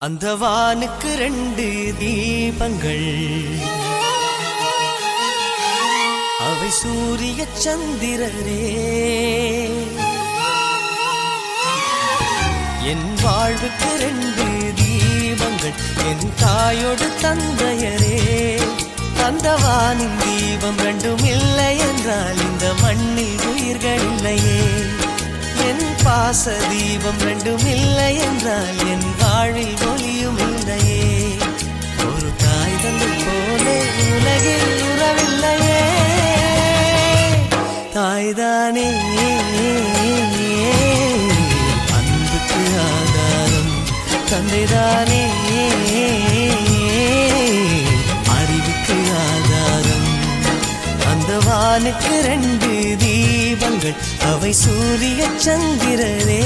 அந்த வானுக்கு 2 தீபங்கள், அவை சூரிய சந்திரரே. என் வாழ்வுக்கு 2 தீபங்கள், என் தாயோடு தந்தையரே. அந்த வானின் தீபம் 2ம் இல்லை என்றால் இந்த மண்ணில் உயிர்கள் இல்லையே. என் பாச தீபம் 2ம் இல்லை என்றால் என் வாழ்வில் ஒளியும் இல்லையே. ஒரு தாய் தந்தை போலே உலகில் உறவில்லையே. தாய்தானே அன்புக்கு ஆதாரம், தந்தைதானே அறிவுக்கு ஆதாரம். அந்த வானுக்கு 2 தீபங்கள், அவை சூரிய சந்திரரே.